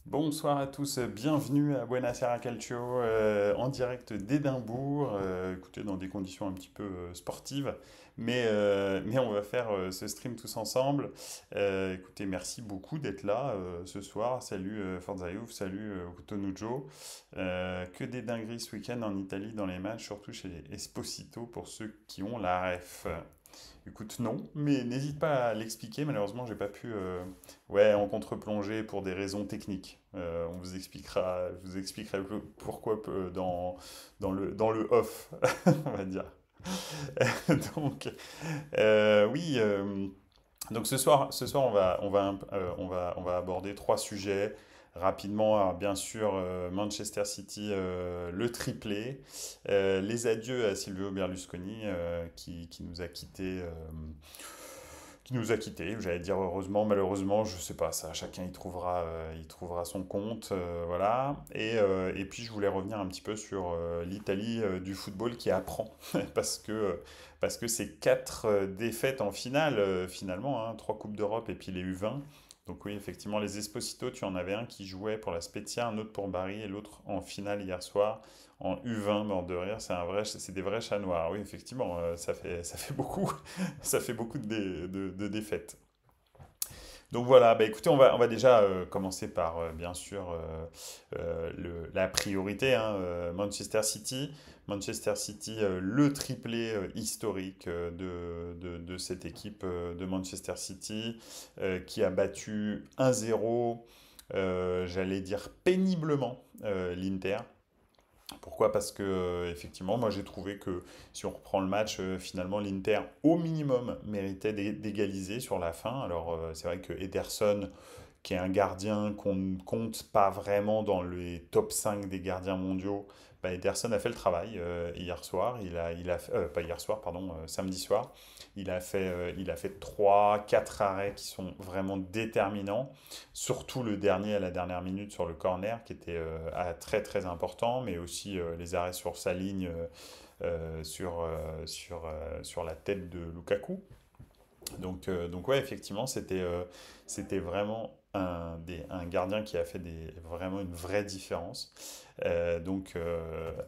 Bonsoir à tous, bienvenue à Buonasera Calcio en direct d'Édimbourg, écoutez, dans des conditions un petit peu sportives, mais on va faire ce stream tous ensemble. Écoutez, merci beaucoup d'être là ce soir. Salut Forza Youth, salut Nujo. Que des dingueries ce week-end en Italie dans les matchs, surtout chez les Esposito pour ceux qui ont la ref. Écoute, non, mais n'hésite pas à l'expliquer. Malheureusement, j'ai pas pu. Ouais, en contre-plongée pour des raisons techniques. On vous expliquera, je vous expliquerai pourquoi dans le off, on va dire. Donc, oui. Donc ce soir, on va aborder trois sujets rapidement. Alors, bien sûr, Manchester City, le triplé, les adieux à Silvio Berlusconi qui nous a quittés. J'allais dire heureusement, malheureusement, je sais pas, ça, chacun il trouvera son compte, voilà. Et puis je voulais revenir un petit peu sur l'Italie du football qui apprend, parce que, parce que c'est quatre défaites en finale, finalement, hein, trois Coupes d'Europe et puis les U20. Donc oui, effectivement, les Esposito, tu en avais un qui jouait pour la Spezia, un autre pour Bari et l'autre en finale hier soir en U20, mort de rire, c'est des vrais chats noirs. Oui, effectivement, ça fait beaucoup, ça fait beaucoup de défaites. Donc voilà, bah écoutez, on va déjà commencer par bien sûr la priorité, hein, Manchester City. Manchester City, le triplé historique de cette équipe de Manchester City qui a battu 1-0, j'allais dire péniblement, l'Inter. Pourquoi? Parce que effectivement, moi j'ai trouvé que si on reprend le match, finalement l'Inter au minimum méritait d'égaliser sur la fin. Alors c'est vrai que Ederson, qui est un gardien qu'on ne compte pas vraiment dans les top 5 des gardiens mondiaux, bah, Ederson a fait le travail hier soir. Pas hier soir, pardon, samedi soir. Il a fait 3, 4 arrêts qui sont vraiment déterminants. Surtout le dernier à la dernière minute sur le corner qui était très très important, mais aussi les arrêts sur sa ligne sur la tête de Lukaku. Donc ouais, effectivement, c'était vraiment un gardien qui a fait vraiment une vraie différence.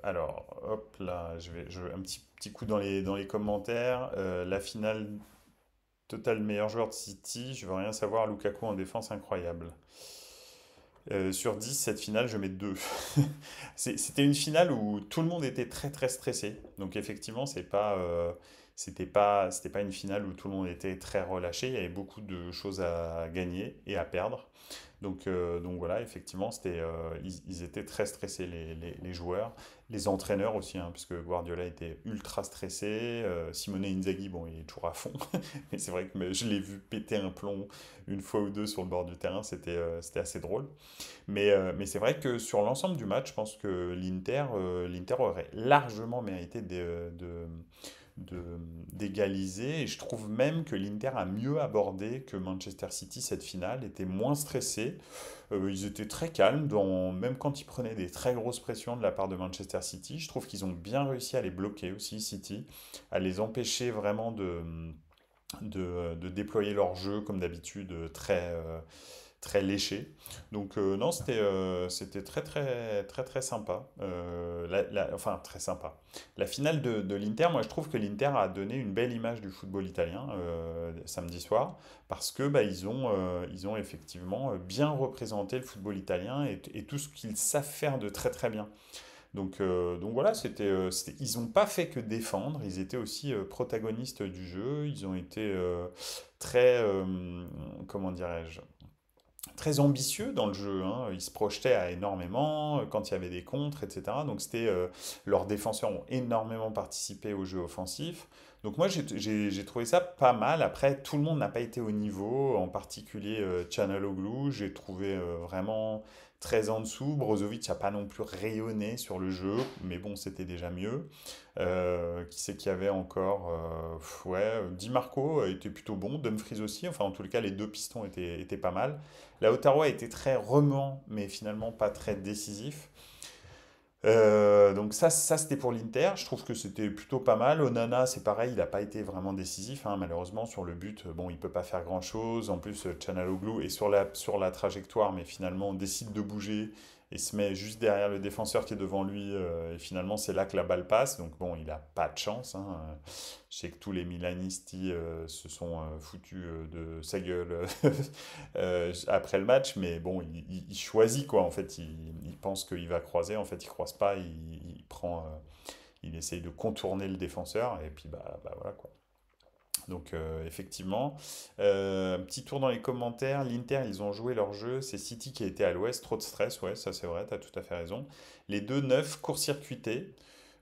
Alors, hop là, un petit coup dans les commentaires. La finale total meilleur joueur de City, je veux rien savoir, Lukaku en défense incroyable. Sur 10, cette finale, je mets 2. C'était une finale où tout le monde était très très stressé. Donc effectivement, c'était pas une finale où tout le monde était très relâché. Il y avait beaucoup de choses à gagner et à perdre. Donc voilà, effectivement, ils étaient très stressés, les joueurs, les entraîneurs aussi, hein, puisque Guardiola était ultra stressé. Simone Inzaghi, bon, il est toujours à fond, mais c'est vrai que je l'ai vu péter un plomb une fois ou deux sur le bord du terrain, c'était assez drôle. Mais c'est vrai que sur l'ensemble du match, je pense que l'Inter aurait largement mérité d'égaliser. Et je trouve même que l'Inter a mieux abordé que Manchester City cette finale, était moins stressé. Ils étaient très calmes, même quand ils prenaient des très grosses pressions de la part de Manchester City. Je trouve qu'ils ont bien réussi à les bloquer aussi, City, à les empêcher vraiment de déployer leur jeu comme d'habitude, très léché. Donc non, c'était très très très très sympa. Enfin très sympa. La finale de l'Inter, moi je trouve que l'Inter a donné une belle image du football italien samedi soir parce que bah, ils ont effectivement bien représenté le football italien et tout ce qu'ils savent faire de très très bien. Donc voilà, ils n'ont pas fait que défendre, ils étaient aussi protagonistes du jeu, ils ont été très, comment dirais-je, très ambitieux dans le jeu, hein. Ils se projetaient à énormément quand il y avait des contres, etc. Donc leurs défenseurs ont énormément participé au jeu offensif. Donc moi j'ai trouvé ça pas mal. Après, tout le monde n'a pas été au niveau, en particulier Çalhanoğlu, j'ai trouvé vraiment très en dessous. Brozovic n'a pas non plus rayonné sur le jeu, mais bon, c'était déjà mieux. Qui c'est qu'il y avait encore ouais, Di Marco était plutôt bon, Dumfries aussi. Enfin, en tout cas, les deux pistons étaient pas mal. Lautaro a été très remuant, mais finalement pas très décisif. Donc ça c'était pour l'Inter. Je trouve que c'était plutôt pas mal. Onana, c'est pareil, il n'a pas été vraiment décisif, hein, malheureusement, sur le but. Bon, il peut pas faire grand-chose. En plus, Çalhanoğlu est sur la trajectoire, mais finalement, on décide de bouger et se met juste derrière le défenseur qui est devant lui. Et finalement, c'est là que la balle passe. Donc bon, il a pas de chance, hein. Je sais que tous les Milanisti se sont foutus de sa gueule après le match, mais bon, il choisit quoi. En fait, il pense qu'il va croiser. En fait, il croise pas. Il prend, il essaye de contourner le défenseur et puis bah voilà quoi. Donc effectivement, un petit tour dans les commentaires. L'Inter, ils ont joué leur jeu. C'est City qui a été à l'ouest. Trop de stress, ouais, ça c'est vrai. T'as tout à fait raison. Les deux neufs court-circuités.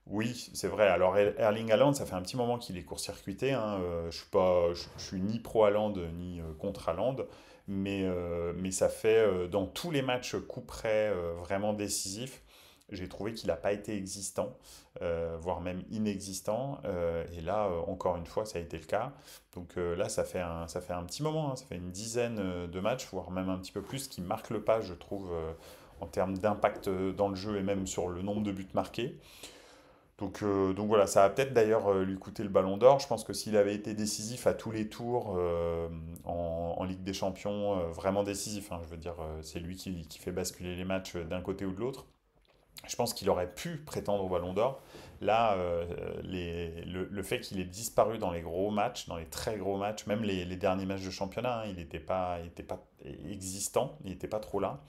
Oui, c'est vrai. Alors Erling Haaland, ça fait un petit moment qu'il est court-circuité, hein. Je suis pas, je suis ni pro Haaland ni contre Haaland, mais ça fait dans tous les matchs coup près vraiment décisifs, j'ai trouvé qu'il n'a pas été existant, voire même inexistant. Et là, encore une fois, ça a été le cas. Donc là, ça fait un petit moment, hein. Ça fait une dizaine de matchs, voire même un petit peu plus, qui marquent le pas, je trouve, en termes d'impact dans le jeu et même sur le nombre de buts marqués. Donc voilà, ça va peut-être d'ailleurs lui coûter le ballon d'or. Je pense que s'il avait été décisif à tous les tours en Ligue des Champions, vraiment décisif, hein, je veux dire, c'est lui qui fait basculer les matchs d'un côté ou de l'autre. Je pense qu'il aurait pu prétendre au Ballon d'Or. Là, le fait qu'il ait disparu dans les gros matchs, dans les très gros matchs, même les derniers matchs de championnat, hein, il était pas existant, il n'était pas trop là,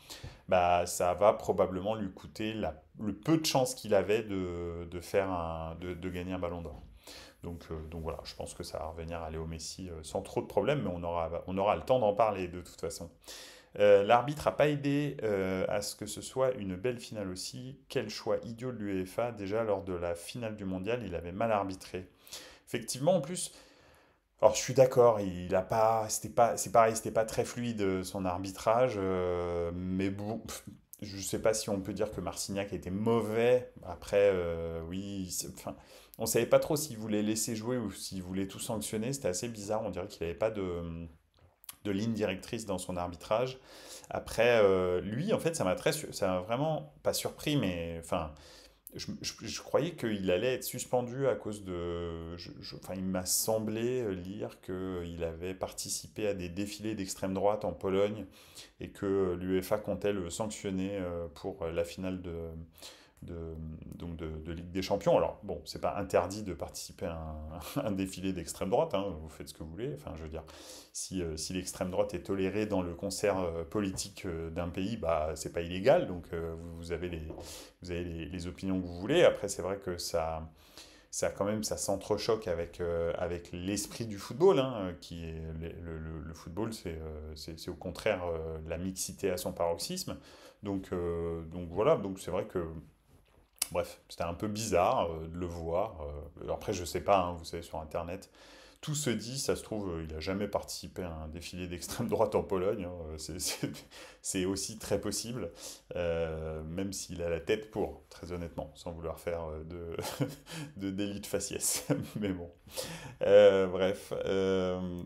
bah, ça va probablement lui coûter le peu de chance qu'il avait de gagner un Ballon d'Or. Donc voilà, je pense que ça va revenir à Léo Messi sans trop de problèmes, mais on aura le temps d'en parler de toute façon. L'arbitre n'a pas aidé à ce que ce soit une belle finale aussi. Quel choix idiot de l'UEFA. Déjà lors de la finale du mondial, il avait mal arbitré. Effectivement, en plus, alors je suis d'accord, il a pas, c'était pas, c'est pareil, c'était pas très fluide son arbitrage, mais bon, je sais pas si on peut dire que Marcignac était mauvais. Après, oui, enfin, on savait pas trop s'il voulait laisser jouer ou s'il voulait tout sanctionner. C'était assez bizarre. On dirait qu'il avait pas de ligne directrice dans son arbitrage. Après, lui, en fait, ça m'a vraiment pas surpris, mais enfin, je croyais qu'il allait être suspendu à cause de. Enfin, il m'a semblé lire qu'il avait participé à des défilés d'extrême droite en Pologne et que l'UEFA comptait le sanctionner pour la finale de, de Ligue des Champions. Alors, bon, c'est pas interdit de participer à un défilé d'extrême droite, hein, vous faites ce que vous voulez. Enfin, je veux dire, si l'extrême droite est tolérée dans le concert politique d'un pays, bah, c'est pas illégal, donc vous avez les opinions que vous voulez. Après, c'est vrai que ça quand même, ça s'entrechoque avec l'esprit du football, hein, qui est le football, c'est au contraire la mixité à son paroxysme. Donc voilà, donc c'est vrai que bref, c'était un peu bizarre de le voir. Après, je sais pas, hein, vous savez, sur Internet, tout se dit, ça se trouve, il n'a jamais participé à un défilé d'extrême droite en Pologne, hein, c'est aussi très possible, même s'il a la tête pour, très honnêtement, sans vouloir faire de délit de faciès. Mais bon. Bref,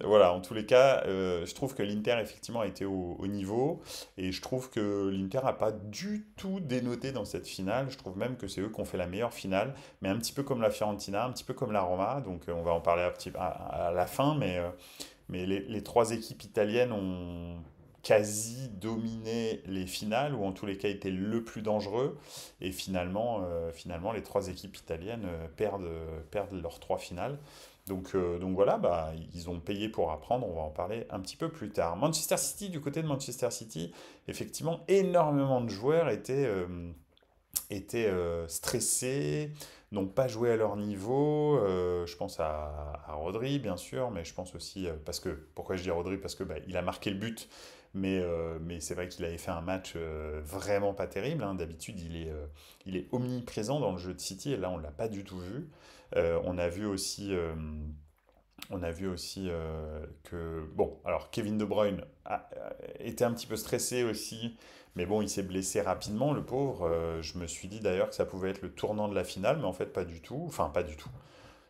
voilà, en tous les cas, je trouve que l'Inter effectivement a été au niveau et je trouve que l'Inter n'a pas du tout dénoté dans cette finale. Je trouve même que c'est eux qui ont fait la meilleure finale, mais un petit peu comme la Fiorentina, un petit peu comme la Roma. Donc on va en parler à la fin, mais les trois équipes italiennes ont quasi dominé les finales, ou en tous les cas été le plus dangereux. Et finalement les trois équipes italiennes perdent leurs trois finales. Donc voilà, bah, ils ont payé pour apprendre, on va en parler un petit peu plus tard. Manchester City, du côté de Manchester City, effectivement, énormément de joueurs étaient stressés, n'ont pas joué à leur niveau. Je pense à Rodri, bien sûr, mais je pense aussi, pourquoi je dis Rodri? Parce que bah, il a marqué le but, mais c'est vrai qu'il avait fait un match vraiment pas terrible, hein. D'habitude, il est omniprésent dans le jeu de City, et là, on ne l'a pas du tout vu. On a vu aussi que, bon, alors Kevin De Bruyne était un petit peu stressé aussi, mais bon, il s'est blessé rapidement, le pauvre. Je me suis dit d'ailleurs que ça pouvait être le tournant de la finale, mais en fait, pas du tout. Enfin, pas du tout.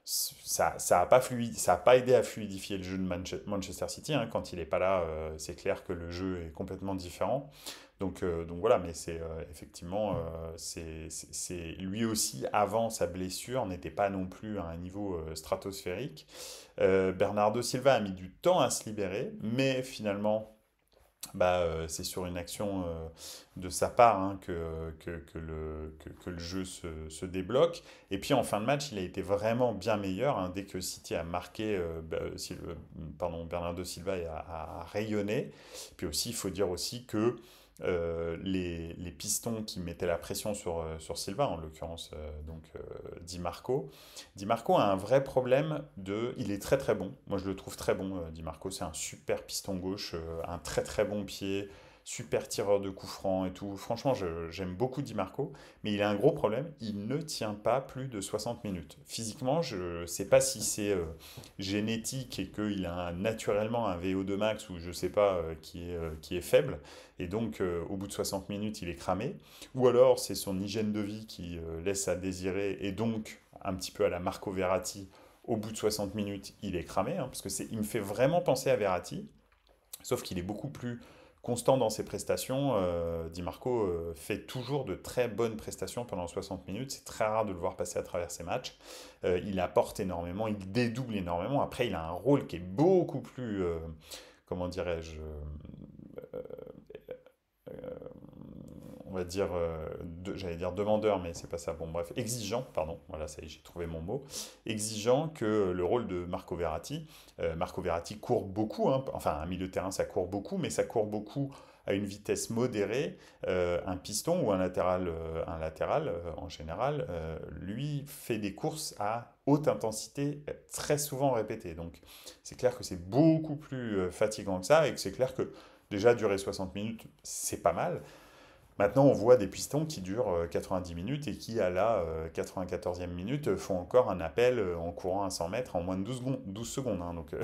ça a pas aidé à fluidifier le jeu de Manchester City, hein. Quand il n'est pas là, c'est clair que le jeu est complètement différent. Donc voilà, mais c'est effectivement, lui aussi, avant sa blessure, n'était pas non plus à un niveau stratosphérique. Bernardo Silva a mis du temps à se libérer, mais finalement, c'est sur une action de sa part, hein, que le jeu se débloque. Et puis en fin de match, il a été vraiment bien meilleur, hein, dès que City a marqué, pardon, Bernardo Silva a rayonné. Puis aussi, il faut dire aussi que les pistons qui mettaient la pression sur Silva, en l'occurrence Di Marco. Di Marco a un vrai problème de... Il est très très bon, moi je le trouve très bon, Di Marco, c'est un super piston gauche, un très très bon pied, super tireur de coups francs et tout. Franchement, j'aime beaucoup Di Marco, mais il a un gros problème, il ne tient pas plus de 60 minutes. Physiquement, je ne sais pas si c'est génétique et qu'il a naturellement un VO2 max ou je sais pas, qui est faible, et donc au bout de 60 minutes, il est cramé, ou alors c'est son hygiène de vie qui laisse à désirer, et donc un petit peu à la Marco Verratti, au bout de 60 minutes, il est cramé, hein, parce que il me fait vraiment penser à Verratti, sauf qu'il est beaucoup plus constant dans ses prestations. Di Marco fait toujours de très bonnes prestations pendant 60 minutes. C'est très rare de le voir passer à travers ses matchs. Il apporte énormément, il dédouble énormément. Après, il a un rôle qui est beaucoup plus, comment dirais-je, euh, on va dire, j'allais dire demandeur, mais c'est pas ça. Bon, bref, exigeant, pardon, voilà, ça y est, j'ai trouvé mon mot. Exigeant que le rôle de Marco Verratti. Marco Verratti court beaucoup, hein, enfin, un milieu de terrain, ça court beaucoup, mais ça court beaucoup à une vitesse modérée. Un piston ou un latéral, en général, lui fait des courses à haute intensité, très souvent répétées. Donc, c'est clair que c'est beaucoup plus fatigant que ça, et que c'est clair que déjà durer 60 minutes, c'est pas mal. Maintenant, on voit des pistons qui durent 90 minutes et qui, à la 94e minute, font encore un appel en courant à 100 mètres en moins de 12 secondes, hein. Donc,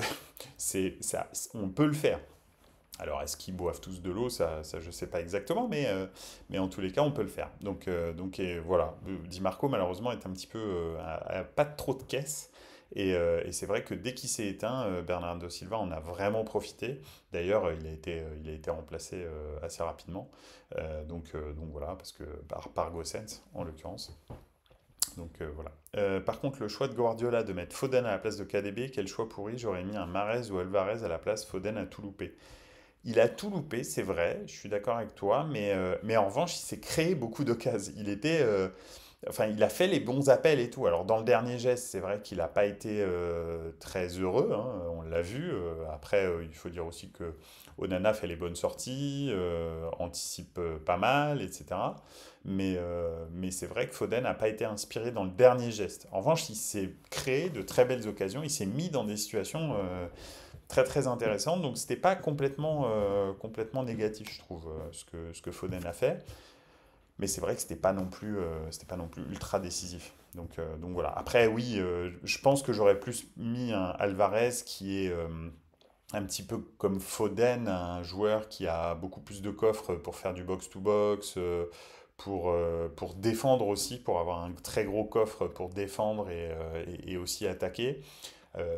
ça, on peut le faire. Alors, est-ce qu'ils boivent tous de l'eau? Ça, je ne sais pas exactement, mais en tous les cas, on peut le faire. Donc et voilà. Di Marco, malheureusement, est un petit peu, pas trop de caisse. Et c'est vrai que dès qu'il s'est éteint, Bernardo Silva en a vraiment profité. D'ailleurs, il a été remplacé assez rapidement. Donc voilà, parce que par Gossens, en l'occurrence. Donc voilà. Par contre, le choix de Guardiola de mettre Foden à la place de KDB, quel choix pourri. J'aurais mis un Mahrez ou Alvarez à la place. Foden a tout loupé. Il a tout loupé, c'est vrai, je suis d'accord avec toi, mais en revanche, il s'est créé beaucoup d'occasions. Enfin, il a fait les bons appels et tout. Alors, dans le dernier geste, c'est vrai qu'il n'a pas été très heureux, hein, on l'a vu. Après, il faut dire aussi que Onana fait les bonnes sorties, anticipe pas mal, etc. Mais c'est vrai que Foden n'a pas été inspiré dans le dernier geste. En revanche, il s'est créé de très belles occasions, il s'est mis dans des situations très très intéressantes. Donc, c'était pas complètement négatif, je trouve, ce que Foden a fait. Mais c'est vrai que c'était pas non plus ultra décisif. Donc voilà. Après, oui, je pense que j'aurais plus mis un Alvarez qui est un petit peu comme Foden, un joueur qui a beaucoup plus de coffres pour faire du box-to-box, pour défendre aussi, pour avoir un très gros coffre pour défendre et aussi attaquer.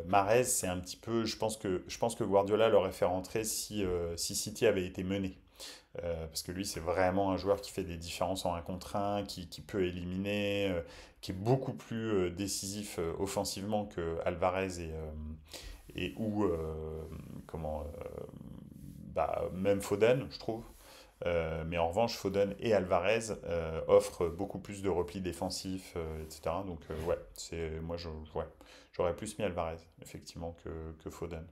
Mahrez, c'est un petit peu, je pense que Guardiola l'aurait fait rentrer si City avait été mené. Parce que lui, c'est vraiment un joueur qui fait des différences en un contre un, qui peut éliminer, qui est beaucoup plus décisif offensivement que Alvarez ou comment, même Foden, je trouve. Mais en revanche, Foden et Alvarez offrent beaucoup plus de repli défensif, etc. Donc, ouais, ouais, j'aurais plus mis Alvarez, effectivement, que Foden.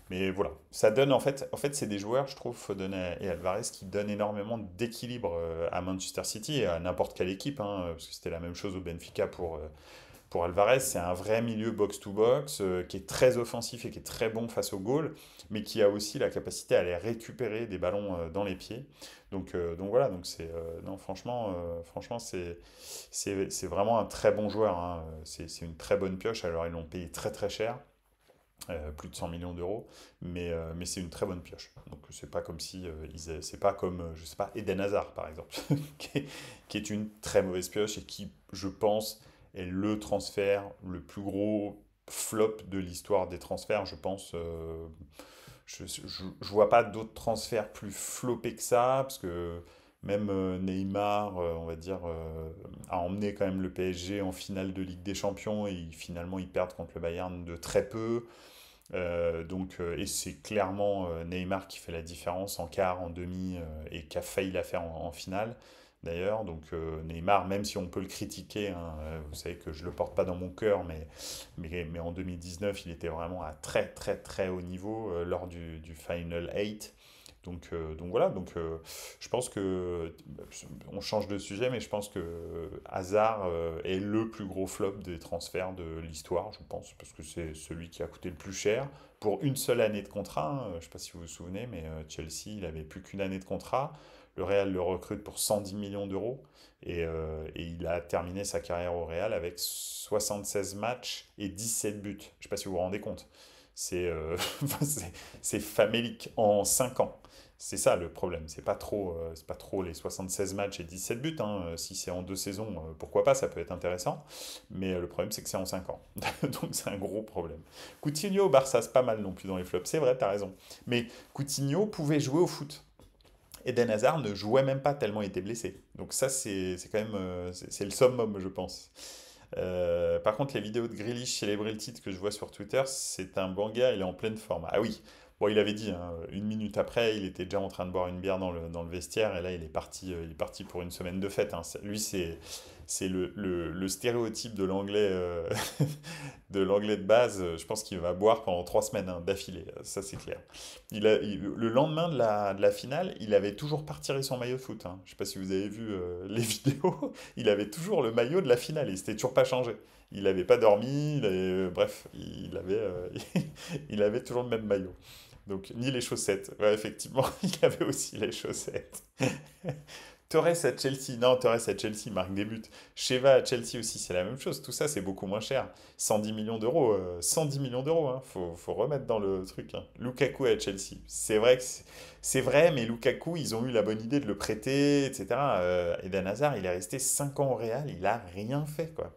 Mais voilà, ça donne en fait, c'est des joueurs, je trouve, Foden et Alvarez, qui donnent énormément d'équilibre à Manchester City et à n'importe quelle équipe, hein, parce que c'était la même chose au Benfica pour Alvarez. C'est un vrai milieu box-to-box qui est très offensif et qui est très bon face au goal, mais qui a aussi la capacité à aller récupérer des ballons dans les pieds. Donc voilà, donc non, franchement, c'est vraiment un très bon joueur, hein. C'est une très bonne pioche. Alors ils l'ont payé très très cher, plus de 100 millions d'euros, mais c'est une très bonne pioche. Donc c'est pas comme si c'est pas comme, je sais pas, Eden Hazard par exemple, qui est une très mauvaise pioche et qui, je pense, est le transfert le plus gros flop de l'histoire des transferts, je pense. Je vois pas d'autres transferts plus floppés que ça, parce que même Neymar, on va dire, a emmené quand même le PSG en finale de Ligue des Champions et finalement ils perdent contre le Bayern de très peu. Et c'est clairement Neymar qui fait la différence en quart, en demi et qui a failli la faire en finale d'ailleurs. Donc Neymar, même si on peut le critiquer, hein, vous savez que je le porte pas dans mon cœur, mais en 2019, il était vraiment à très très très haut niveau lors du Final 8. Donc voilà, je pense que on change de sujet, mais je pense que Hazard est le plus gros flop des transferts de l'histoire, je pense, parce que c'est celui qui a coûté le plus cher pour une seule année de contrat. Hein. Je ne sais pas si vous vous souvenez, mais Chelsea, il avait plus qu'une année de contrat. Le Real le recrute pour 110 millions d'euros et il a terminé sa carrière au Real avec 76 matchs et 17 buts. Je ne sais pas si vous vous rendez compte. C'est c'est famélique en 5 ans. C'est ça le problème. C'est pas trop les 76 matchs et 17 buts. Hein. Si c'est en 2 saisons, pourquoi pas, ça peut être intéressant. Mais le problème, c'est que c'est en 5 ans. Donc c'est un gros problème. Coutinho au Barça, c'est pas mal non plus dans les flops. C'est vrai, t'as raison. Mais Coutinho pouvait jouer au foot. Eden Hazard ne jouait même pas tellement il était blessé. Donc ça, c'est quand même c'est le summum, je pense. Par contre, les vidéos de Grealish célébrer le titre que je vois sur Twitter, c'est un bon gars, il est en pleine forme. Ah oui, bon, il avait dit, hein, une minute après, il était déjà en train de boire une bière dans le vestiaire, et là, il est parti pour une semaine de fête. Hein. Lui, c'est le stéréotype de l'anglais de l'anglais de base. Je pense qu'il va boire pendant 3 semaines hein, d'affilée, ça c'est clair. Le lendemain de la finale, il avait toujours pas retiré son maillot de foot. Hein. Je sais pas si vous avez vu les vidéos, il avait toujours le maillot de la finale, il s'était toujours pas changé. Il n'avait pas dormi, bref, il avait toujours le même maillot. Donc, ni les chaussettes. Ouais, effectivement, il avait aussi les chaussettes. Torres à Chelsea, non, Torres à Chelsea marque des buts. Sheva à Chelsea aussi, c'est la même chose. Tout ça, c'est beaucoup moins cher. 110 millions d'euros, 110 millions d'euros, hein. Faut remettre dans le truc. Hein. Lukaku à Chelsea, c'est vrai que c'est vrai, mais Lukaku, ils ont eu la bonne idée de le prêter, etc. Eden Hazard, il est resté 5 ans au Real, il a rien fait, quoi.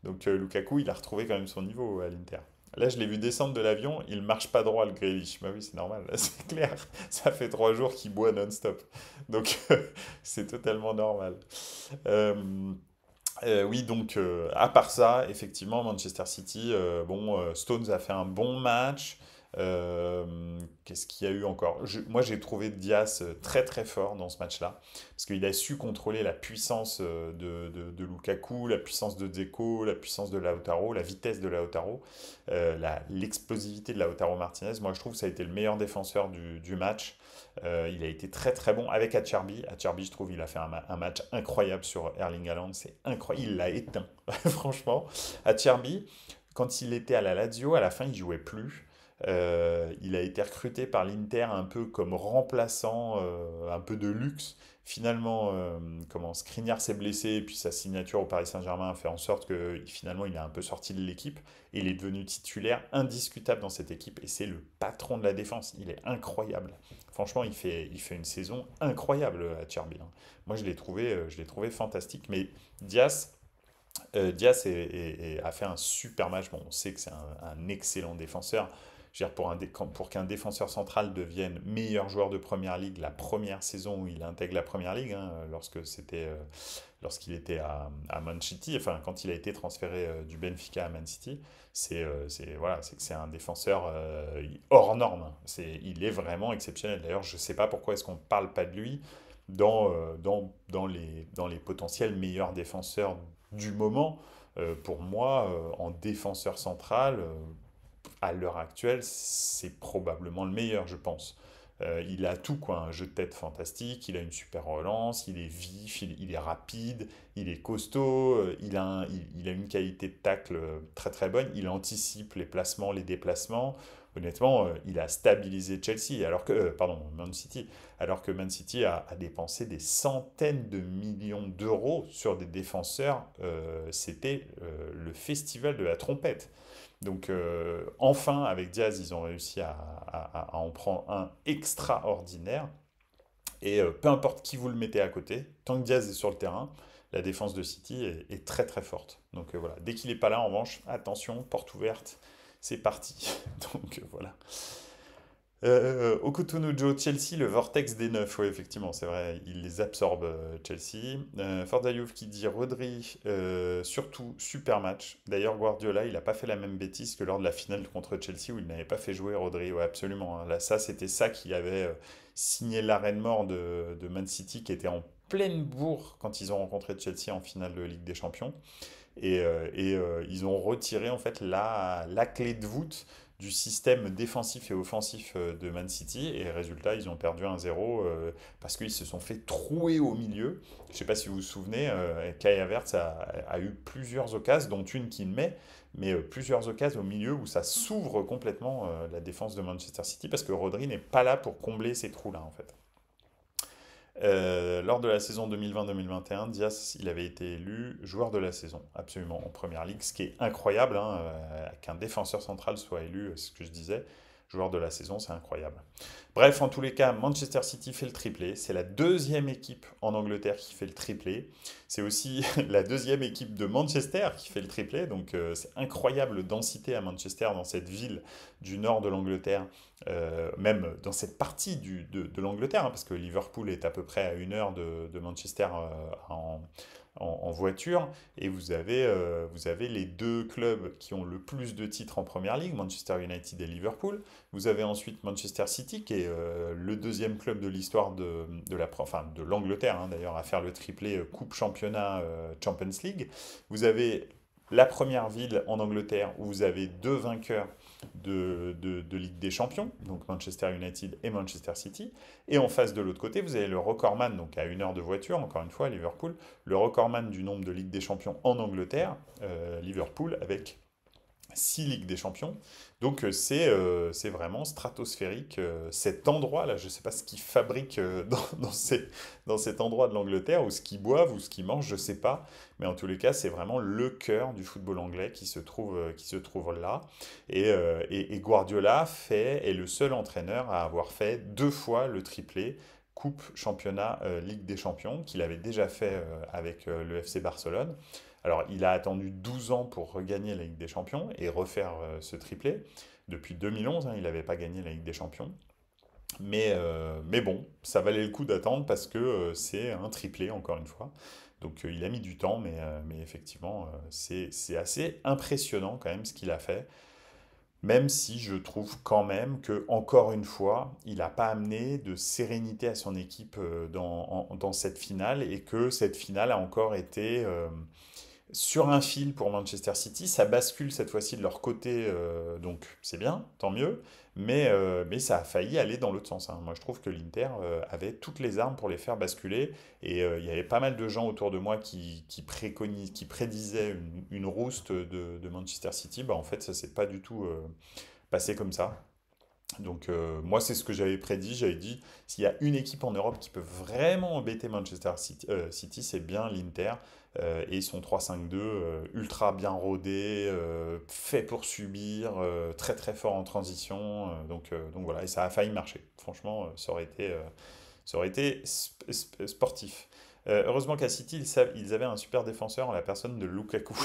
Donc Lukaku, il a retrouvé quand même son niveau à l'Inter. Là, je l'ai vu descendre de l'avion, il marche pas droit le Grealish. Bah oui, c'est normal, c'est clair. Ça fait 3 jours qu'il boit non-stop. Donc, c'est totalement normal. Euh, oui, donc, à part ça, effectivement, Manchester City, bon, Stones a fait un bon match. Qu'est-ce qu'il y a eu encore? Moi, j'ai trouvé Diaz très très fort dans ce match-là, parce qu'il a su contrôler la puissance de Lukaku, la puissance de Dzeko, la puissance de Lautaro, la vitesse de Lautaro, l'explosivité de Lautaro Martinez. Moi, je trouve que ça a été le meilleur défenseur du match. Il a été très très bon avec Acerbi. Acerbi, je trouve, il a fait un match incroyable sur Erling Haaland. C'est incroyable, il l'a éteint, franchement. Acerbi, quand il était à la Lazio, à la fin, il jouait plus. Il a été recruté par l'Inter un peu comme remplaçant, un peu de luxe. Finalement, comment Skriniar s'est blessé et puis sa signature au Paris Saint-Germain a fait en sorte que finalement il est un peu sorti de l'équipe et il est devenu titulaire indiscutable dans cette équipe et c'est le patron de la défense. Il est incroyable. Franchement, il fait une saison incroyable à Cherby. Hein. Moi, je l'ai trouvé fantastique. Mais Diaz, a fait un super match. Bon, on sait que c'est un excellent défenseur. Je veux dire, pour qu'un défenseur central devienne meilleur joueur de Première Ligue la première saison où il intègre la Première Ligue, hein, lorsqu'il était à Man City, enfin quand il a été transféré du Benfica à Man City, voilà, c'est que c'est un défenseur hors norme. Il est vraiment exceptionnel. D'ailleurs, je ne sais pas pourquoi est-ce qu'on ne parle pas de lui dans les potentiels meilleurs défenseurs du moment. Pour moi, en défenseur central, à l'heure actuelle, c'est probablement le meilleur, je pense. Il a tout, quoi. Un jeu de tête fantastique, il a une super relance, il est vif, il est rapide, il est costaud, il a une qualité de tacle très très bonne, il anticipe les placements, les déplacements. Honnêtement, il a stabilisé Chelsea, pardon, Man City, alors que Man City a dépensé des centaines de millions d'euros sur des défenseurs. C'était le festival de la trompette. Donc enfin, avec Diaz, ils ont réussi à en prendre un extraordinaire. Et peu importe qui vous le mettez à côté, tant que Diaz est sur le terrain, la défense de City est très très forte. Donc voilà, dès qu'il n'est pas là, en revanche, attention, porte ouverte, c'est parti. Donc voilà. Okutunujo, Chelsea, le vortex des neufs. Oui, effectivement, c'est vrai, il les absorbe, Chelsea. Fordayouf qui dit Rodri, surtout super match. D'ailleurs, Guardiola, il n'a pas fait la même bêtise que lors de la finale contre Chelsea où il n'avait pas fait jouer Rodri. Ouais, absolument, hein. Là, ça, c'était ça qui avait signé l'arrêt de mort de Man City qui était en pleine bourre quand ils ont rencontré Chelsea en finale de Ligue des Champions. Ils ont retiré en fait la clé de voûte du système défensif et offensif de Man City. Et résultat, ils ont perdu 1-0 parce qu'ils se sont fait trouer au milieu. Je ne sais pas si vous vous souvenez, Kai Havertz a eu plusieurs occasions, dont une qu'il met, mais plusieurs occasions au milieu où ça s'ouvre complètement la défense de Manchester City parce que Rodri n'est pas là pour combler ces trous-là en fait. Lors de la saison 2020-2021, Diaz, il avait été élu joueur de la saison, absolument, en première ligue, ce qui est incroyable, hein, qu'un défenseur central soit élu, c'est ce que je disais, joueur de la saison, c'est incroyable. Bref, en tous les cas, Manchester City fait le triplé. C'est la deuxième équipe en Angleterre qui fait le triplé. C'est aussi la deuxième équipe de Manchester qui fait le triplé. Donc c'est incroyable densité à Manchester, dans cette ville du nord de l'Angleterre, même dans cette partie de l'Angleterre, hein, parce que Liverpool est à peu près à 1 heure de Manchester en voiture, et vous avez les deux clubs qui ont le plus de titres en Première Ligue, Manchester United et Liverpool. Vous avez ensuite Manchester City, qui est le deuxième club de l'histoire de l'Angleterre, hein, d'ailleurs, à faire le triplé Coupe Championnat Champions League. Vous avez la première ville en Angleterre où vous avez deux vainqueurs de Ligue des Champions, donc Manchester United et Manchester City. Et en face de l'autre côté, vous avez le recordman, donc à 1 heure de voiture, encore une fois, à Liverpool, le recordman du nombre de Ligue des Champions en Angleterre, Liverpool, avec 6 Ligues des Champions. Donc c'est vraiment stratosphérique. Cet endroit-là, je ne sais pas ce qu'ils fabriquent dans cet endroit de l'Angleterre, ou ce qu'ils boivent, ou ce qu'ils mangent, je ne sais pas. Mais en tous les cas, c'est vraiment le cœur du football anglais qui se trouve là. Et Guardiola est le seul entraîneur à avoir fait 2 fois le triplé. Coupe, championnat, Ligue des Champions, qu'il avait déjà fait avec le FC Barcelone. Alors, il a attendu 12 ans pour regagner la Ligue des Champions et refaire ce triplé. Depuis 2011, hein, il n'avait pas gagné la Ligue des Champions. Mais bon, ça valait le coup d'attendre parce que c'est un triplé, encore une fois. Donc il a mis du temps, mais effectivement, c'est assez impressionnant quand même ce qu'il a fait. Même si je trouve quand même que, encore une fois, il n'a pas amené de sérénité à son équipe dans cette finale et que cette finale a encore été sur un fil pour Manchester City. Ça bascule cette fois-ci de leur côté, donc c'est bien, tant mieux, mais ça a failli aller dans l'autre sens, hein. Moi, je trouve que l'Inter avait toutes les armes pour les faire basculer, et il y avait pas mal de gens autour de moi qui prédisaient une rouste de Manchester City. Bah, en fait, ça s'est pas du tout passé comme ça. Donc moi, c'est ce que j'avais prédit. J'avais dit, s'il y a une équipe en Europe qui peut vraiment embêter Manchester City, c'est bien l'Inter. Et son 3-5-2, ultra bien rodé, fait pour subir, très très fort en transition. Donc voilà, et ça a failli marcher. Franchement, ça aurait été sportif. Heureusement qu'à City, ils avaient un super défenseur en la personne de Lukaku.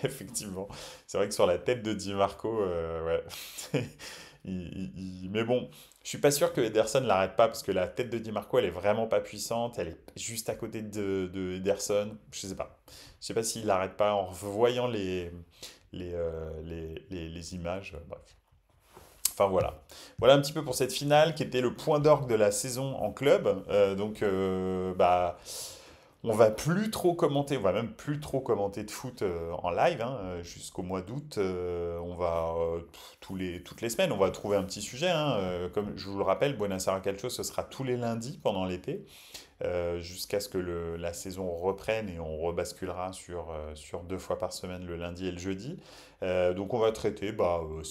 Effectivement. C'est vrai que sur la tête de Di Marco, ouais. Mais bon, je suis pas sûr que Ederson l'arrête pas parce que la tête de Di Marco, elle est vraiment pas puissante. Elle est juste à côté de Ederson. Je sais pas. Je sais pas s'il l'arrête pas en voyant les images. Bref. Enfin voilà. Voilà un petit peu pour cette finale qui était le point d'orgue de la saison en club. Bah, on va plus trop commenter, on va même plus trop commenter de foot en live, hein, jusqu'au mois d'août. On va toutes les semaines, on va trouver un petit sujet, hein. Comme je vous le rappelle, Buenos Aires Calcio, ce sera tous les lundis pendant l'été, jusqu'à ce que la saison reprenne et on rebasculera sur 2 fois par semaine, le lundi et le jeudi. Donc on va traiter,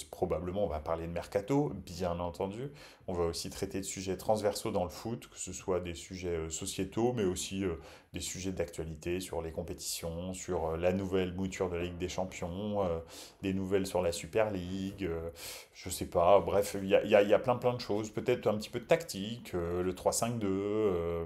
probablement on va parler de mercato, bien entendu. On va aussi traiter de sujets transversaux dans le foot, que ce soit des sujets sociétaux, mais aussi des sujets d'actualité sur les compétitions, sur la nouvelle mouture de la Ligue des Champions, des nouvelles sur la Super League, je sais pas, bref, il y a plein plein de choses, peut-être un petit peu de tactique, le 3-5-2,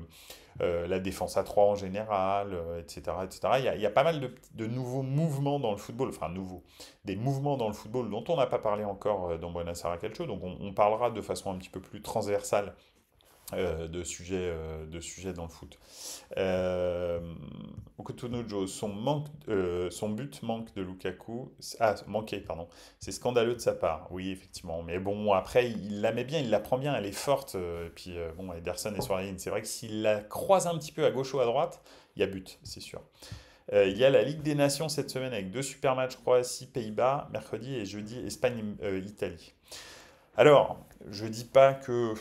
la défense à 3 en général, etc., etc. Il y a pas mal de nouveaux mouvements dans le football, enfin nouveaux, des mouvements dans le football dont on n'a pas parlé encore dans Buenos Aires Calcio, donc on parlera de façon un petit peu plus transversale de sujets dans le foot. Euh, Okutonojo, son but manque de Lukaku. Ah, manqué, pardon. C'est scandaleux de sa part, oui, effectivement. Mais bon, après, il la met bien, il la prend bien, elle est forte. Et puis, bon, Ederson est sur la ligne. C'est vrai que s'il la croise un petit peu à gauche ou à droite, il y a but, c'est sûr. Il y a la Ligue des Nations cette semaine avec deux super matchs Croatie, Pays-Bas, mercredi et jeudi, Espagne, Italie. Alors, je dis pas que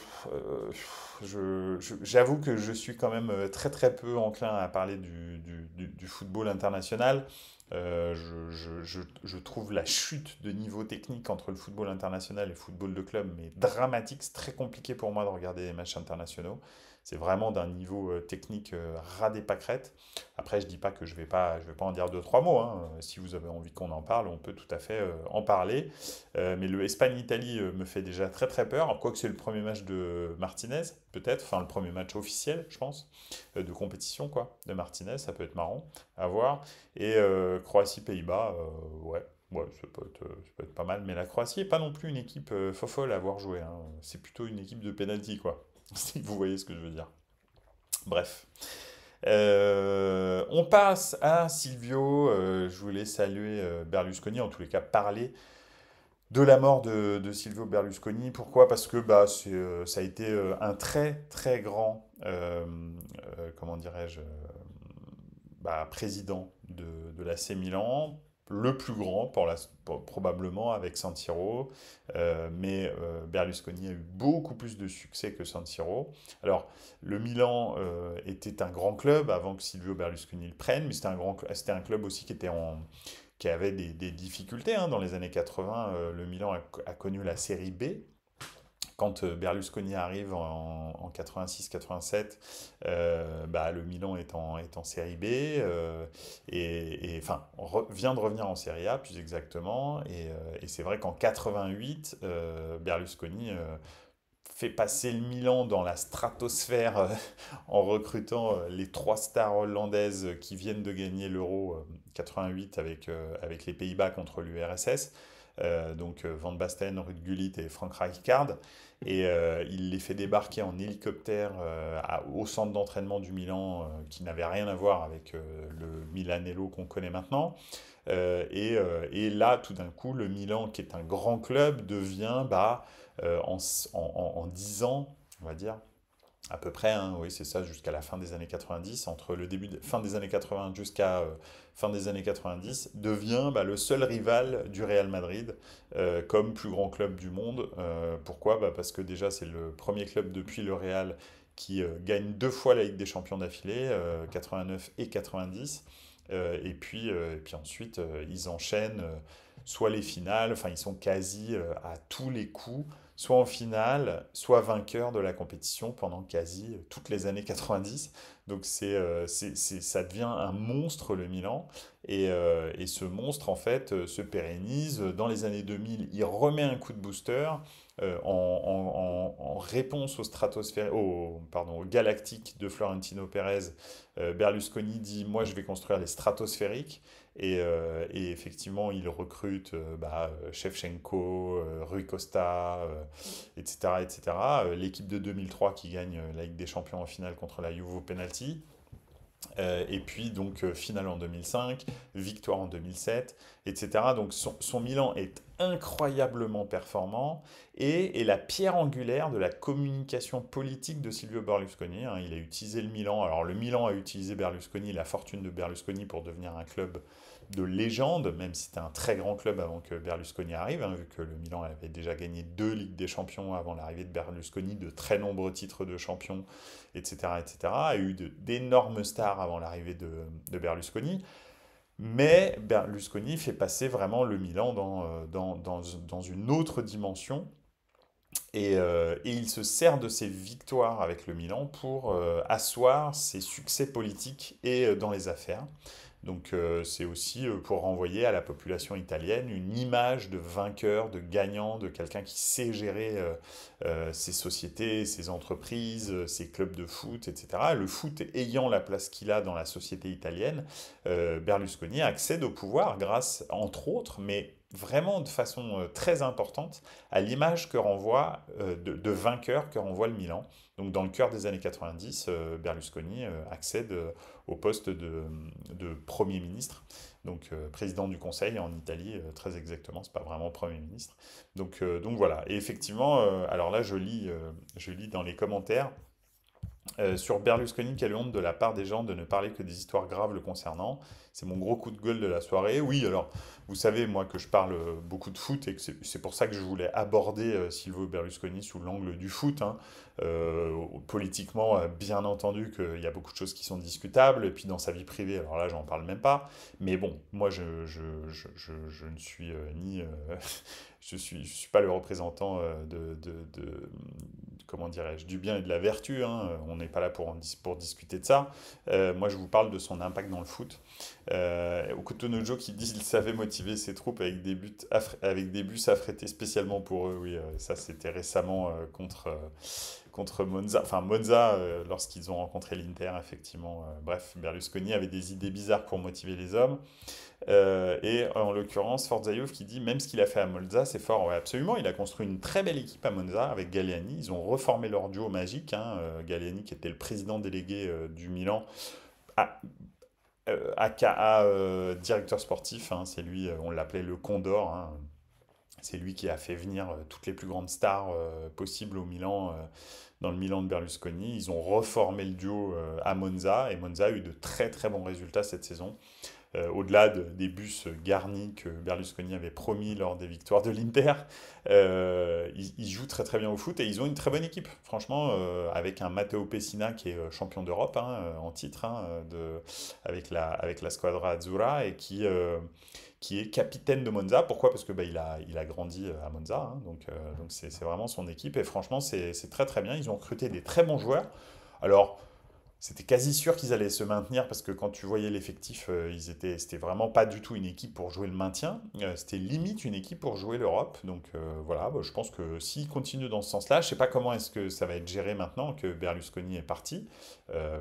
j'avoue que je suis quand même très très peu enclin à parler du football international. Je trouve la chute de niveau technique entre le football international et le football de club mais dramatique. C'est très compliqué pour moi de regarder les matchs internationaux. C'est vraiment d'un niveau technique ras des pâquerettes. Après, je dis pas que je vais pas en dire deux, trois mots, hein. Si vous avez envie qu'on en parle, on peut tout à fait en parler. Mais le Espagne-Italie me fait déjà très très peur. Quoique c'est le premier match de Martinez, peut-être. Enfin, le premier match officiel, je pense, de compétition, quoi, de Martinez. Ça peut être marrant à voir. Et Croatie-Pays-Bas, ouais. Ouais, ça peut être pas mal. Mais la Croatie n'est pas non plus une équipe fofolle à avoir joué, hein. C'est plutôt une équipe de penalty, quoi. Si vous voyez ce que je veux dire. Bref. On passe à Silvio. Je voulais saluer Berlusconi, en tous les cas parler de la mort de Silvio Berlusconi. Pourquoi? Parce que bah, ça a été un très très grand, comment dirais-je, bah, président de l'AC Milan, le plus grand probablement avec San Siro, mais Berlusconi a eu beaucoup plus de succès que San Siro. Alors, le Milan était un grand club avant que Silvio Berlusconi le prenne, mais c'était un club aussi qui avait des difficultés, hein. Dans les années 80, le Milan a connu la série B. Quand Berlusconi arrive en 86-87, bah, le Milan est en série B enfin, vient de revenir en série A plus exactement. Et c'est vrai qu'en 88, Berlusconi fait passer le Milan dans la stratosphère en recrutant les trois stars hollandaises qui viennent de gagner l'Euro 88 avec les Pays-Bas contre l'URSS. Donc Van Basten, Ruud Gullit et Frank Rijkaard. Et il les fait débarquer en hélicoptère au centre d'entraînement du Milan, qui n'avait rien à voir avec le Milanello qu'on connaît maintenant. Et là, tout d'un coup, le Milan, qui est un grand club, devient, bah, en 10 ans, on va dire, à peu près, hein, oui, c'est ça, jusqu'à la fin des années 90, entre fin des années 80 jusqu'à fin des années 90, devient bah, le seul rival du Real Madrid comme plus grand club du monde. Pourquoi? Bah, parce que déjà, c'est le premier club depuis le Real qui gagne deux fois la Ligue des Champions d'affilée, 89 et 90. Et puis ensuite, ils enchaînent soit les finales, enfin ils sont quasi à tous les coups, soit en finale, soit vainqueurs de la compétition pendant quasi toutes les années 90. Donc ça devient un monstre le Milan. Et ce monstre en fait se pérennise. Dans les années 2000, il remet un coup de booster en réponse au galactique de Florentino Pérez. Berlusconi dit, moi je vais construire les stratosphériques. Et effectivement, il recrute bah, Shevchenko, Rui Costa, etc., etc. L'équipe de 2003 qui gagne la Ligue des Champions en finale contre la Juve au penalty. Et puis donc finale en 2005, victoire en 2007, etc. Donc son Milan est incroyablement performant et est la pierre angulaire de la communication politique de Silvio Berlusconi, hein. Il a utilisé le Milan. Alors le Milan a utilisé Berlusconi, la fortune de Berlusconi pour devenir un club de légende, même si c'était un très grand club avant que Berlusconi arrive, hein, vu que le Milan avait déjà gagné deux Ligues des Champions avant l'arrivée de Berlusconi, de très nombreux titres de champion, etc., etc., a eu d'énormes stars avant l'arrivée de Berlusconi. Mais Berlusconi fait passer vraiment le Milan dans une autre dimension. Et il se sert de ses victoires avec le Milan pour asseoir ses succès politiques et dans les affaires. Donc c'est aussi pour renvoyer à la population italienne une image de vainqueur, de gagnant, de quelqu'un qui sait gérer ses sociétés, ses entreprises, ses clubs de foot, etc. Le foot ayant la place qu'il a dans la société italienne, Berlusconi accède au pouvoir grâce, entre autres, mais vraiment de façon très importante, à l'image que renvoie de vainqueur que renvoie le Milan. Donc dans le cœur des années 90, Berlusconi accède au poste de Premier ministre, donc président du Conseil en Italie, très exactement, c'est pas vraiment Premier ministre. Donc voilà, et effectivement, alors là je lis dans les commentaires, sur Berlusconi, quelle honte de la part des gens de ne parler que des histoires graves le concernant. C'est mon gros coup de gueule de la soirée. Oui, alors, vous savez, moi, que je parle beaucoup de foot et que c'est pour ça que je voulais aborder Silvio Berlusconi sous l'angle du foot, hein. Politiquement, bien entendu qu'il y a beaucoup de choses qui sont discutables, et puis dans sa vie privée, alors là, j'en parle même pas. Mais bon, moi, je ne suis ni... je suis pas le représentant comment dirais-je, du bien et de la vertu, hein. On n'est pas là pour discuter de ça. Moi, je vous parle de son impact dans le foot. Okutonojo qui dit qu'il savait motiver ses troupes avec des bus affrétés spécialement pour eux. Oui, ça c'était récemment contre Monza. Enfin, Monza, lorsqu'ils ont rencontré l'Inter, effectivement. Bref, Berlusconi avait des idées bizarres pour motiver les hommes. Et en l'occurrence, Forzaïov qui dit même ce qu'il a fait à Monza, c'est fort. Ouais, absolument, il a construit une très belle équipe à Monza avec Galliani. Ils ont reformé leur duo magique, hein. Galliani qui était le président délégué du Milan, a- aka directeur sportif, hein. C'est lui, on l'appelait le Condor, hein. C'est lui qui a fait venir toutes les plus grandes stars possibles au Milan, dans le Milan de Berlusconi. Ils ont reformé le duo à Monza et Monza a eu de très très bons résultats cette saison. Au-delà des bus garnis que Berlusconi avait promis lors des victoires de l'Inter, ils jouent très très bien au foot et ils ont une très bonne équipe. Franchement, avec un Matteo Pessina qui est champion d'Europe, hein, en titre, hein, avec la Squadra Azzurra et qui est capitaine de Monza. Pourquoi? Parce que bah, il a grandi à Monza, hein, donc c'est vraiment son équipe et franchement c'est très très bien. Ils ont recruté des très bons joueurs. Alors, c'était quasi sûr qu'ils allaient se maintenir parce que quand tu voyais l'effectif, c'était vraiment pas du tout une équipe pour jouer le maintien. C'était limite une équipe pour jouer l'Europe. Donc voilà, bah, je pense que s'ils continuent dans ce sens-là, je sais pas comment est-ce que ça va être géré maintenant que Berlusconi est parti. Euh,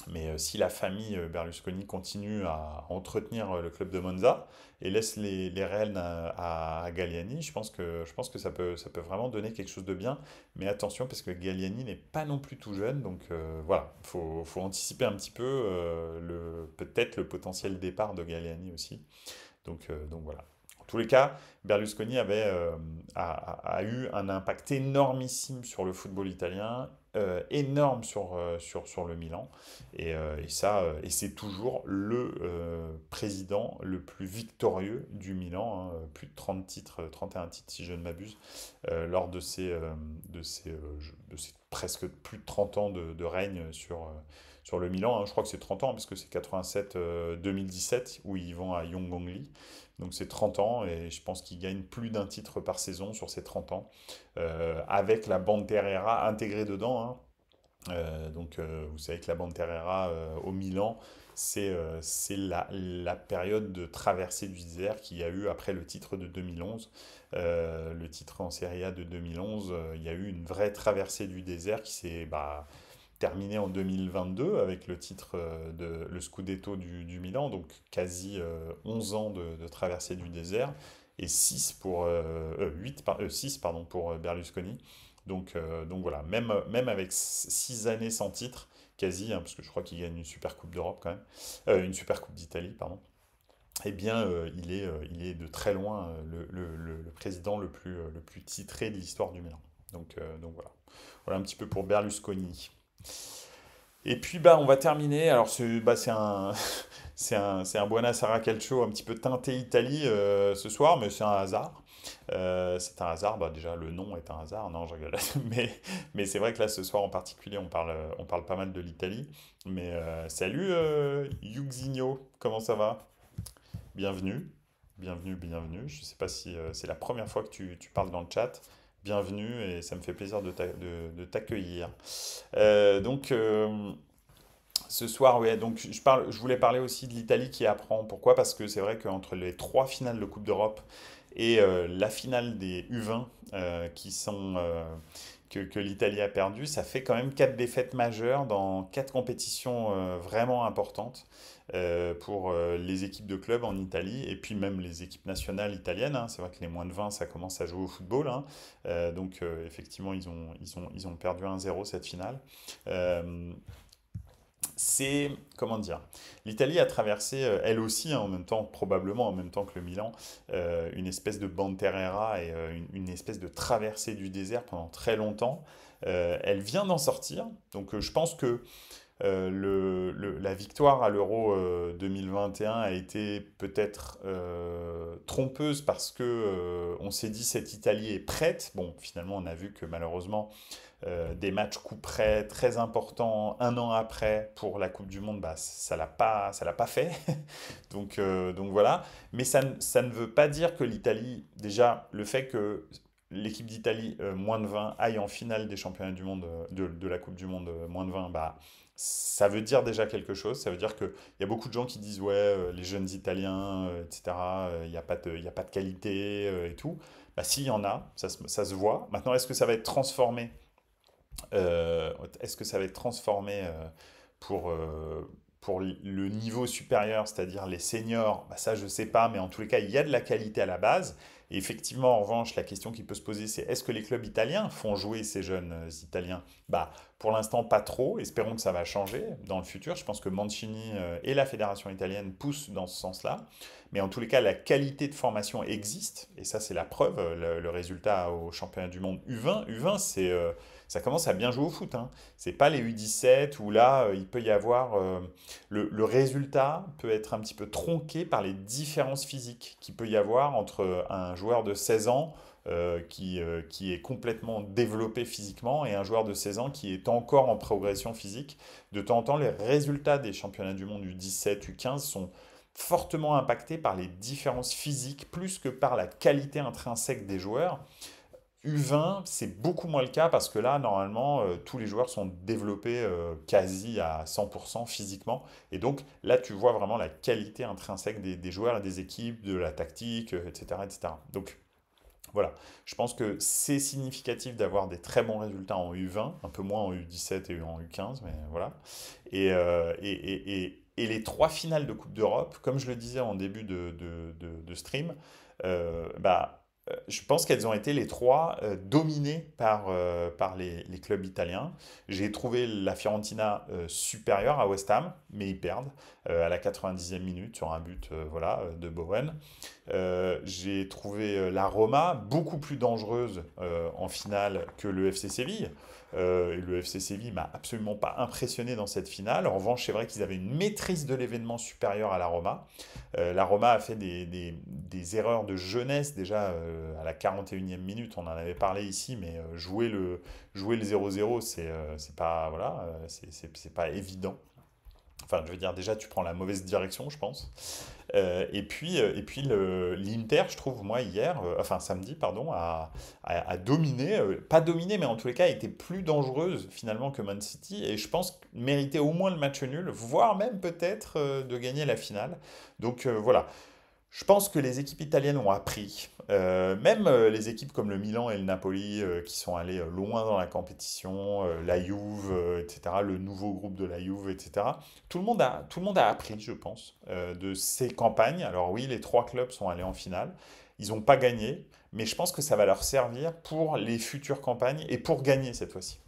mais si la famille Berlusconi continue à entretenir le club de Monza et laisse les rênes à Galliani, je pense que ça peut vraiment donner quelque chose de bien. Mais attention, parce que Galliani n'est pas non plus tout jeune, donc voilà, faut anticiper un petit peu peut-être le potentiel départ de Galliani aussi. Donc voilà. En tous les cas, Berlusconi a eu un impact énormissime sur le football italien, énorme sur le Milan. Et c'est toujours le président le plus victorieux du Milan, hein, plus de 30 titres, 31 titres si je ne m'abuse, lors de ces presque plus de 30 ans de règne sur le Milan, hein. Je crois que c'est 30 ans parce que c'est 87-2017 où ils vont à Yongongli. Donc c'est 30 ans et je pense qu'ils gagnent plus d'un titre par saison sur ces 30 ans, avec la Banterera intégrée dedans, hein. Vous savez que la Banterera au Milan, c'est la période de traversée du désert qu'il y a eu après le titre de 2011. Le titre en Serie A de 2011, il y a eu une vraie traversée du désert qui s'est terminé en 2022 avec le titre de le Scudetto du Milan, donc quasi 11 ans de traversée du désert, et 6 pardon, pour Berlusconi. Donc voilà, même avec 6 années sans titre, quasi, hein, parce que je crois qu'il gagne une Super Coupe d'Europe quand même, une Super Coupe d'Italie, pardon, eh bien, il est de très loin le président le plus titré de l'histoire du Milan. Donc voilà. Voilà un petit peu pour Berlusconi. Et puis bah on va terminer. Alors c'est un c'est un Buonasera Calcio un petit peu teinté Italie ce soir, mais c'est un hasard. C'est un hasard. Bah déjà le nom est un hasard. Non, je rigole. Mais c'est vrai que là ce soir en particulier on parle pas mal de l'Italie. Mais salut Yuxinho, comment ça va? Bienvenue, bienvenue, bienvenue. Je sais pas si c'est la première fois que tu parles dans le chat, bienvenue et ça me fait plaisir de t'accueillir. Donc, ce soir, ouais, donc je voulais parler aussi de l'Italie qui apprend. Pourquoi? Parce que c'est vrai qu'entre les trois finales de Coupe d'Europe et la finale des U20 que l'Italie a perdu, ça fait quand même quatre défaites majeures dans quatre compétitions vraiment importantes pour les équipes de club en Italie et puis même les équipes nationales italiennes, hein. C'est vrai que les moins de 20, ça commence à jouer au football, hein. Donc effectivement, ils ont perdu 1-0 cette finale. Euh, c'est, comment dire, l'Italie a traversé, elle aussi, hein, en même temps, probablement en même temps que le Milan, une espèce de bande terrera et une espèce de traversée du désert pendant très longtemps. Elle vient d'en sortir, donc je pense que la victoire à l'Euro 2021 a été peut-être trompeuse parce que on s'est dit cette Italie est prête. Bon, finalement, on a vu que malheureusement, des matchs coup près très importants un an après pour la Coupe du Monde, bah, ça l'a pas fait. Donc voilà. Mais ça ne veut pas dire que l'Italie, déjà, le fait que l'équipe d'Italie moins de 20 aille en finale des championnats du monde, de la Coupe du Monde moins de 20, bah, ça veut dire déjà quelque chose. Ça veut dire qu'il y a beaucoup de gens qui disent, ouais, les jeunes Italiens, etc., il y a pas de qualité et tout. Bah, si, il y en a, ça se voit. Maintenant, est-ce que ça va être transformé est-ce que ça va être transformé pour le niveau supérieur, c'est-à-dire les seniors? Bah, ça, je ne sais pas, mais en tous les cas, il y a de la qualité à la base. Et effectivement, en revanche, la question qui peut se poser, c'est est-ce que les clubs italiens font jouer ces jeunes Italiens? Bah, pour l'instant, pas trop. Espérons que ça va changer dans le futur. Je pense que Mancini et la fédération italienne poussent dans ce sens-là. Mais en tous les cas, la qualité de formation existe. Et ça, c'est la preuve. Le résultat au championnat du monde U20. U20, ça commence à bien jouer au foot, hein. C'est pas les U17 où là, il peut y avoir. Le résultat peut être un petit peu tronqué par les différences physiques qu'il peut y avoir entre un joueur de 16 ans qui est complètement développé physiquement et un joueur de 16 ans qui est encore en progression physique. De temps en temps, les résultats des championnats du monde U17, U15 sont fortement impactés par les différences physiques plus que par la qualité intrinsèque des joueurs. U20, c'est beaucoup moins le cas parce que là, normalement, tous les joueurs sont développés quasi à 100% physiquement. Et donc là, tu vois vraiment la qualité intrinsèque des joueurs et des équipes, de la tactique, etc., etc. Donc voilà, je pense que c'est significatif d'avoir des très bons résultats en U20, un peu moins en U17 et en U15, mais voilà. Et les trois finales de Coupe d'Europe, comme je le disais en début de stream, bah, je pense qu'elles ont été les trois dominées par les clubs italiens. J'ai trouvé la Fiorentina supérieure à West Ham, mais ils perdent à la 90e minute sur un but voilà, de Bowen. J'ai trouvé la Roma beaucoup plus dangereuse en finale que le FC Séville. Et le FC Séville m'a absolument pas impressionné dans cette finale. En revanche, c'est vrai qu'ils avaient une maîtrise de l'événement supérieure à la Roma. La Roma a fait des erreurs de jeunesse déjà à la 41e minute. On en avait parlé ici, mais jouer le 0-0, c'est pas, voilà, c'est pas évident. Enfin, je veux dire, déjà, tu prends la mauvaise direction, je pense. Et puis l'Inter, je trouve, moi, hier, enfin samedi, pardon, a dominé, pas dominé, mais en tous les cas, a été plus dangereuse finalement que Man City, et je pense méritait au moins le match nul, voire même peut-être de gagner la finale. Donc voilà, je pense que les équipes italiennes ont appris, même les équipes comme le Milan et le Napoli qui sont allés loin dans la compétition, la Juve, etc., le nouveau groupe de la Juve, etc. Tout le monde a appris, je pense, de ces campagnes. Alors oui, les trois clubs sont allés en finale, ils n'ont pas gagné, mais je pense que ça va leur servir pour les futures campagnes et pour gagner cette fois-ci.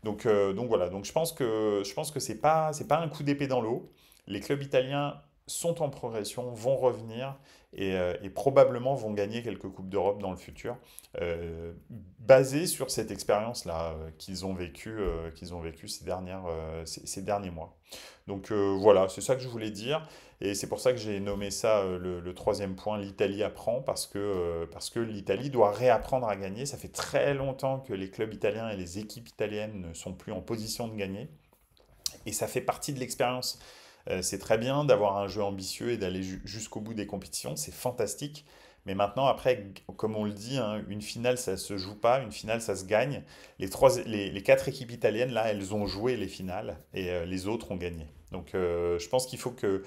Donc voilà, donc je pense que c'est pas un coup d'épée dans l'eau. Les clubs italiens sont en progression, vont revenir et probablement vont gagner quelques Coupes d'Europe dans le futur, basées sur cette expérience-là qu'ils ont vécu ces derniers mois. Donc voilà, c'est ça que je voulais dire. Et c'est pour ça que j'ai nommé ça le troisième point, l'Italie apprend, parce que l'Italie doit réapprendre à gagner. Ça fait très longtemps que les clubs italiens et les équipes italiennes ne sont plus en position de gagner. Et ça fait partie de l'expérience. C'est très bien d'avoir un jeu ambitieux et d'aller jusqu'au bout des compétitions, c'est fantastique. Mais maintenant, après, comme on le dit, hein, une finale, ça se joue pas, une finale, ça se gagne. Les quatre équipes italiennes, là, elles ont joué les finales et les autres ont gagné. Donc, je pense qu'il faut que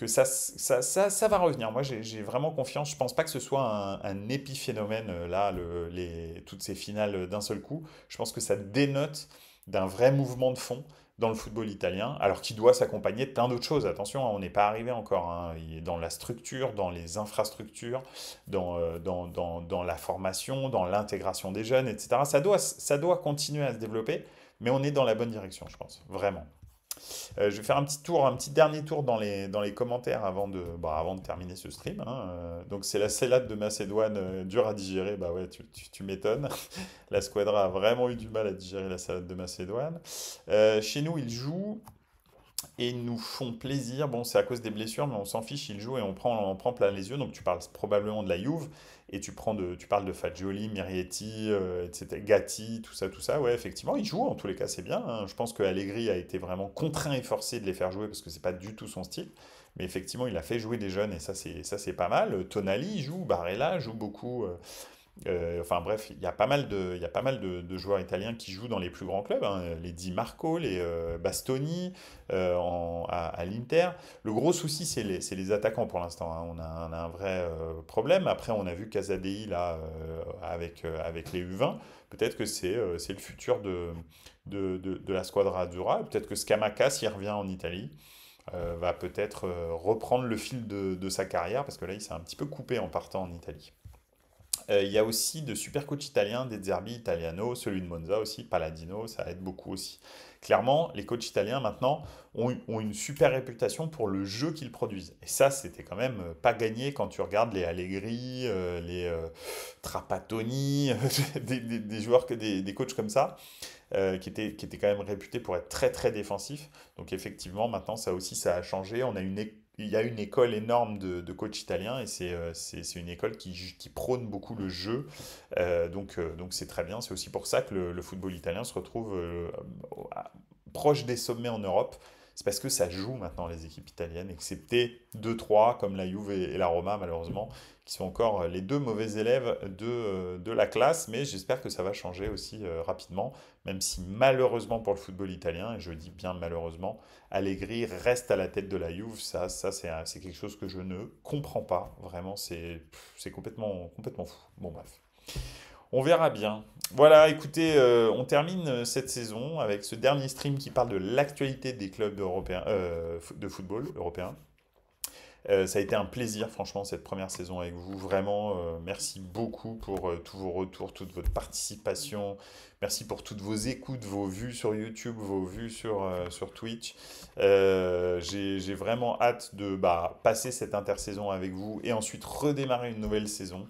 ça va revenir. Moi, j'ai vraiment confiance. Je pense pas que ce soit un épiphénomène, là, toutes ces finales d'un seul coup. Je pense que ça dénote d'un vrai mouvement de fond dans le football italien, alors qu'il doit s'accompagner de plein d'autres choses. Attention, hein, on n'est pas arrivé encore, hein. Il est dans la structure, dans les infrastructures, dans la formation, dans l'intégration des jeunes, etc. Ça doit continuer à se développer, mais on est dans la bonne direction, je pense, vraiment. Je vais faire un petit dernier tour dans les commentaires avant de terminer ce stream, hein. Donc c'est la salade de Macédoine, dure à digérer, bah ouais, tu m'étonnes. La squadra a vraiment eu du mal à digérer la salade de Macédoine. Chez nous, ils jouent et ils nous font plaisir. Bon, c'est à cause des blessures, mais on s'en fiche, ils jouent et on prend plein les yeux. Donc tu parles probablement de la Juve et tu parles de Fagioli, Mirietti, etc., Gatti, tout ça. Ouais, effectivement, ils jouent. En tous les cas, c'est bien, hein. Je pense que Allegri a été vraiment contraint et forcé de les faire jouer parce que c'est pas du tout son style. Mais effectivement, il a fait jouer des jeunes et ça c'est pas mal. Tonali joue, Barella joue beaucoup. Enfin bref, il y a pas mal de joueurs italiens qui jouent dans les plus grands clubs, hein, les Di Marco, les Bastoni à l'Inter. Le gros souci, c'est les attaquants pour l'instant, hein. On a un vrai problème. Après, on a vu Casadei là avec les U20. Peut-être que c'est le futur de la Squadra Azzurra. Peut-être que Scamacca, s'il revient en Italie, va peut-être reprendre le fil de sa carrière parce que là, il s'est un petit peu coupé en partant en Italie. Il y a aussi de super coachs italiens, des Zerbi Italiano, celui de Monza aussi, Paladino, ça aide beaucoup aussi. Clairement, les coachs italiens maintenant ont une super réputation pour le jeu qu'ils produisent. Et ça, c'était quand même pas gagné quand tu regardes les Allegri, les Trapattoni, des joueurs, des coachs comme ça, qui étaient quand même réputés pour être très très défensifs. Donc effectivement, maintenant, ça aussi, ça a changé. Il y a une école énorme de coachs italiens et c'est une école qui prône beaucoup le jeu. Donc c'est très bien. C'est aussi pour ça que le football italien se retrouve proche des sommets en Europe. C'est parce que ça joue maintenant les équipes italiennes, excepté deux trois comme la Juve et la Roma malheureusement, qui sont encore les deux mauvais élèves de la classe. Mais j'espère que ça va changer aussi rapidement, même si malheureusement pour le football italien, et je dis bien malheureusement, Allegri reste à la tête de la Juve. Ça c'est quelque chose que je ne comprends pas. Vraiment, c'est complètement fou. Bon, bref. On verra bien. Voilà, écoutez, on termine cette saison avec ce dernier stream qui parle de l'actualité des clubs européens, de football européens. Ça a été un plaisir, franchement, cette première saison avec vous. Vraiment, merci beaucoup pour tous vos retours, toute votre participation. Merci pour toutes vos écoutes, vos vues sur YouTube, vos vues sur Twitch. J'ai vraiment hâte de passer cette intersaison avec vous et ensuite redémarrer une nouvelle saison.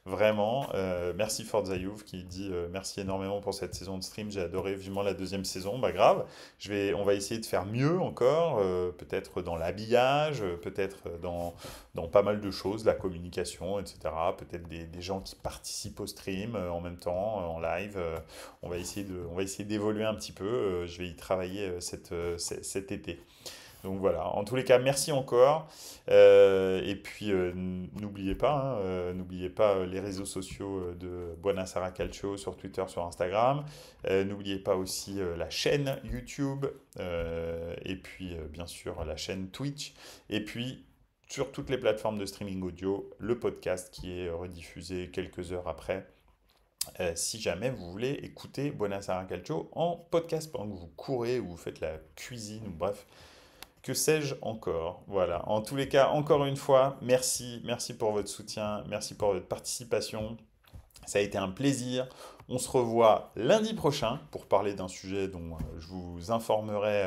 Vraiment, merci Forza Youth qui dit merci énormément pour cette saison de stream. J'ai adoré vivement la deuxième saison. Bah grave, on va essayer de faire mieux encore, peut-être dans l'habillage, peut-être dans pas mal de choses, la communication, etc. Peut-être des gens qui participent au stream en même temps, en live. On va essayer d'évoluer un petit peu. Je vais y travailler cet été. Donc voilà, en tous les cas, merci encore. Et puis, n'oubliez pas, hein, n'oubliez pas les réseaux sociaux de Buonasera Calcio sur Twitter, sur Instagram. N'oubliez pas aussi la chaîne YouTube, et puis bien sûr la chaîne Twitch. Et puis, sur toutes les plateformes de streaming audio, le podcast qui est rediffusé quelques heures après. Si jamais vous voulez écouter Buonasera Calcio en podcast pendant que vous courez ou vous faites la cuisine ou bref, que sais-je encore? Voilà. En tous les cas, encore une fois, merci pour votre soutien, merci pour votre participation. Ça a été un plaisir. On se revoit lundi prochain pour parler d'un sujet dont je vous informerai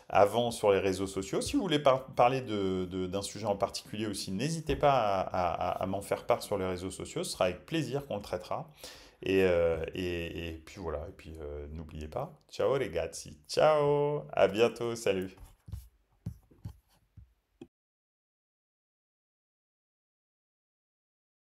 avant sur les réseaux sociaux. Si vous voulez parler d'un sujet en particulier aussi, n'hésitez pas à m'en faire part sur les réseaux sociaux. Ce sera avec plaisir qu'on le traitera. Et puis voilà. Et puis n'oubliez pas. Ciao les gars. Ciao. À bientôt. Salut.